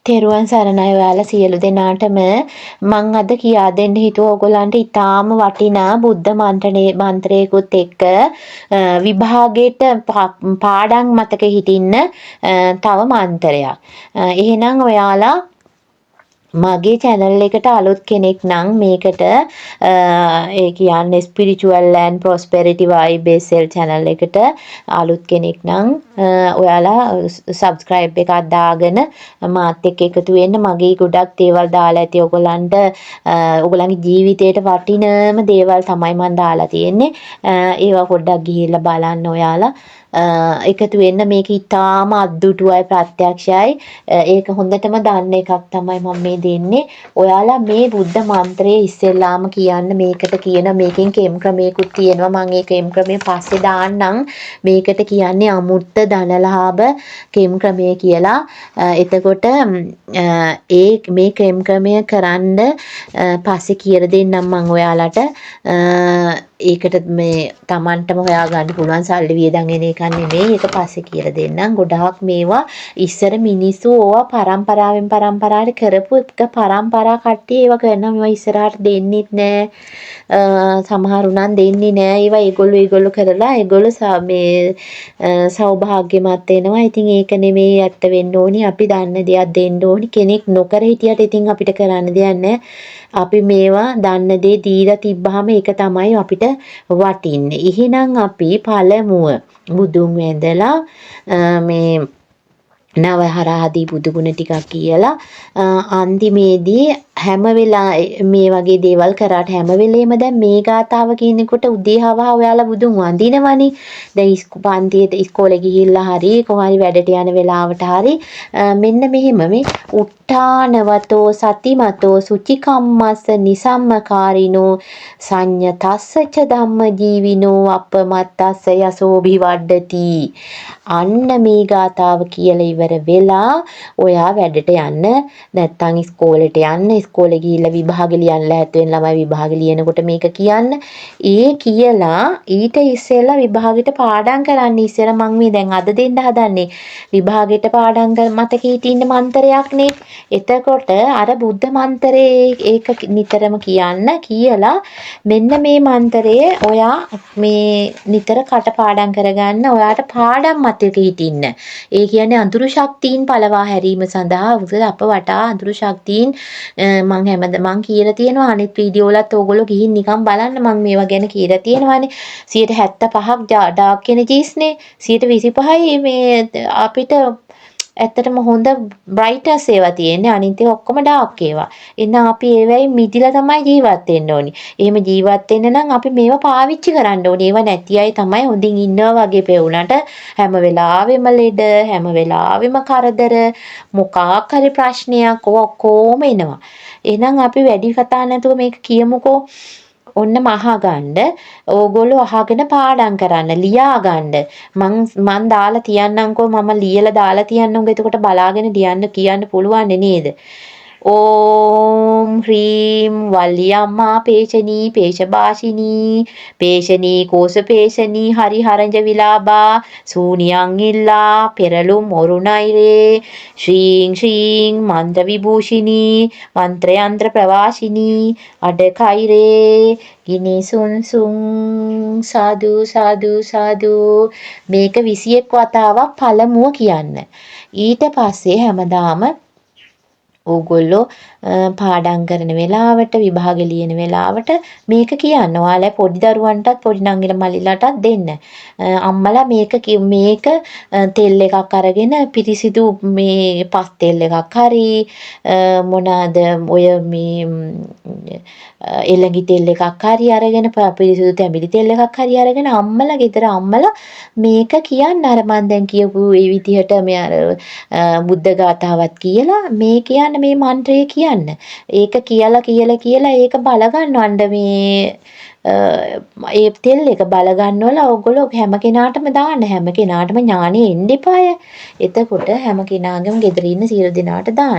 තෙරුවන් සරණයි ඔයාලා සියලු දෙනාටම මං අද කියා දෙන්න හිතුවා ඔයගොල්ලන්ට ඊටාම වටිනා බුද්ධ මන්ත්‍රයකුත් එක්ක විභාගයට පාඩම් මතක හිටින්න තව මන්ත්‍රයක්. එහෙනම් ඔයාලා මගේ channel එකට අලුත් කෙනෙක් නම් මේකට ඒ කියන්නේ spiritual and prosperity vibe sel channel එකට අලුත් කෙනෙක් නම් ඔයාලා subscribe එකක් දාගෙන මාත් එක්ක එකතු වෙන්න මගේ ගොඩක් දේවල් දාලා ඇති ඔයගොල්ලන්ට ඔයගොල්ලන්ගේ ජීවිතේට වටිනම දේවල් තමයි මම දාලා තියෙන්නේ ඒවා පොඩ්ඩක් ගිහිල්ලා බලන්න ඔයාලා එකතු වෙන්න මේක ඊටාම අද්දුටුවයි ප්‍රත්‍යක්ෂයි ඒක හොඳටම දන්න එකක් තමයි මම මේ දෙන්නේ ඔයාලා මේ බුද්ධ මන්ත්‍රයේ ඉස්සෙල්ලාම කියන්න මේකට කියන මේකෙන් කෙම් ක්‍රමයකුත් තියෙනවා මම ඒ කෙම් ක්‍රමය පස්සේ දාන්නම් මේකට කියන්නේ අමුත්ත ධනලාභ කෙම් ක්‍රමය කියලා එතකොට මේ කෙම් ක්‍රමය කරන්න පස්සේ කියලා දෙන්නම් මම ඔයාලට ඒකට මේ Tamanටම හොයාගන්න පුළුවන් සල්ලි වියදම් එන එකක් නෙමෙයි ඒක පස්සේ කියලා දෙන්නම් ගොඩාක් මේවා ඉස්සර මිනිස්සු ඕවා පරම්පරාවෙන් පරම්පරාවට කරපු එක පරම්පරා කට්ටිය ඒවා කරනවා මේවා ඉස්සරහට දෙන්නෙත් නෑ සමහරු නම් දෙන්නේ නෑ ඒවා ඒගොල්ලෝ කරලා ඒගොල්ලෝ මේ සෞභාග්‍යමත් වෙනවා ඉතින් ඒක නෙමෙයි ඇත්ත වෙන්න ඕනි අපි දන්න දෙයක් දෙන්න ඕනි කෙනෙක් නොකර හිටියට ඉතින් අපිට කරන්න දෙයක් නෑ අපි මේවා දන්න දේ දීලා තිබ්බහම ඒක තමයි අපිට වටින්නේ. එහෙනම් අපි පළමුව බුදුන් වැඳලා මේ නවහරාදී බුදු ගුණ ටිකක් කියලා අන්තිමේදී හැම මේ වගේ දේවල් කරාට හැම වෙලේම දැන් මේ ගාතාව කියනකොට උදේහවහ ඔයාලා බුදුන් වඳිනවනේ. දැන් පන්තියට ඉස්කෝලේ ගිහිල්ලා හරි කොහරි වැඩට යන වෙලාවට හරි මෙන්න මෙහෙම මේ උත්තානවතෝ සතිමතෝ සුචිකම්මස්ස නිසම්මකාරිනෝ සංයතස්සච ධම්ම ජීවිනෝ අපමත්තස්ස යසෝභි වඩ්ඩති. අන්න මේ ගාතාව කියලා ඉවර වෙලා ඔයා වැඩට යන්න නැත්නම් ඉස්කෝලේට යන්න ඉස්කෝලේ ගිහිල්ලා විභාග ලියන්න ලෑස්ති වෙන ළමයි විභාග ලියනකොට මේක කියන්න ඒ කියලා ඊට ඉස්සෙල්ලා විභාගෙට පාඩම් කරන්න ඉස්සෙල්ලා මම මේ දැන් අද දෙන්න හදන්නේ විභාගෙට පාඩම් මතක හිටින්න මන්ත්‍රයක්නේ එතකොට අර බුද්ධ මන්ත්‍රයේ ඒක නිතරම කියන්න කියලා මෙන්න මේ මන්ත්‍රය ඔයා මේ නිතර කටපාඩම් කරගන්න ඔයාට පාඩම් මතක හිටින්න ඒ කියන්නේ අඳුරු ශක්තියින් පළවා හැරීම සඳහා උදේ අප වටා අඳුරු ශක්තියින් මං කියලා තියෙනවා අනිත් වීඩියෝ වලත් ඕගොල්ලෝ ගිහින් නිකන් බලන්න මං මේවා ගැන කියලා තියෙනවානේ 75ක් ඩාර්ක් එනර්ජිස් නේ 25යි මේ අපිට ඇත්තටම හොඳ බ්‍රයිට්නස් ඒවා තියෙන්නේ අනිත් ඒවා ඔක්කොම ඩාර්ක් ඒවා. එහෙනම් අපි ඒවයි මිදිලා තමයි ජීවත් වෙන්න ඕනි. එහෙම ජීවත් වෙන්න නම් අපි මේවා පාවිච්චි කරන්න ඕනි. ඒවා නැති අය තමයි හොඳින් ඉන්නවා වගේ පෙවුනට හැම වෙලාවෙම ලෙඩ හැම වෙලාවෙම කරදර මොකක් හරි ප්‍රශ්නයක් ඔක්කොම එනවා. එහෙනම් අපි වැඩි කතා නැතුව මේක කියමුකෝ. ඔන්න අහගන්න ඕගොල්ලෝ අහගෙන පාඩම් කරන්න ලියා ගන්න මං දාලා තියන්නම්කෝ මම ලියලා දාලා තියන්නම්කෝ එතකොට බලාගෙන ලියන්න කියන්න පුළුවන් නේද ඕම් ह्रीं වල්ලියම්මා පේශනී පේශභාෂිනී පේශනී කෝසපේශනී හරිහරංජ විලාබා සූනියං ඉල්ලා පෙරළුම් ඔරුණයිරේ ශ්‍රීං ශ්‍රීං මන්ත්‍ර විභූෂිනී මන්ත්‍රයන්ත්‍ර ප්‍රවාසිනී අඩකයිරේ ගිනිසුන් සුන් සාදු සාදු සාදු මේක 21 වතාවක් පළමුව කියන්න ඊට පස්සේ හැමදාම ඕගොල්ලෝ පාඩම් කරන වෙලාවට විභාග ලියන වෙලාවට මේක කියන්න. ඔයාලා පොඩි දරුවන්ටත් පොඩි නංගිල මල්ලිලාටත් දෙන්න. අම්මලා මේක තෙල් එකක් අරගෙන පිරිසිදු මේ පස් තෙල් එකක් හරි මොනවාද ඔය මේ එළඟි තෙල් එකක් හරි අරගෙන පිරිසිදු තැඹිලි තෙල් එකක් හරි අරගෙන අම්මලා ගෙදර අම්මලා මේක කියන්න අර මන් දැන් කියපු ඒ විදිහට මේ අර බුද්ධ ගාථාවත් කියලා මේ කියන්න මේ මන්ත්‍රය කියන්න. ඒක කියලා ඒක බල ගන්නවන්න මේ ඒ තෙල් එක බල ගන්නවල ඕගොල්ලෝ හැම කෙනාටම දාන්න හැම කෙනාටම ඥානෙ එන්න එපාය. එතකොට හැම කෙනාගේම ගෙදර ඉන්න සියලු දෙනාට දාන්න.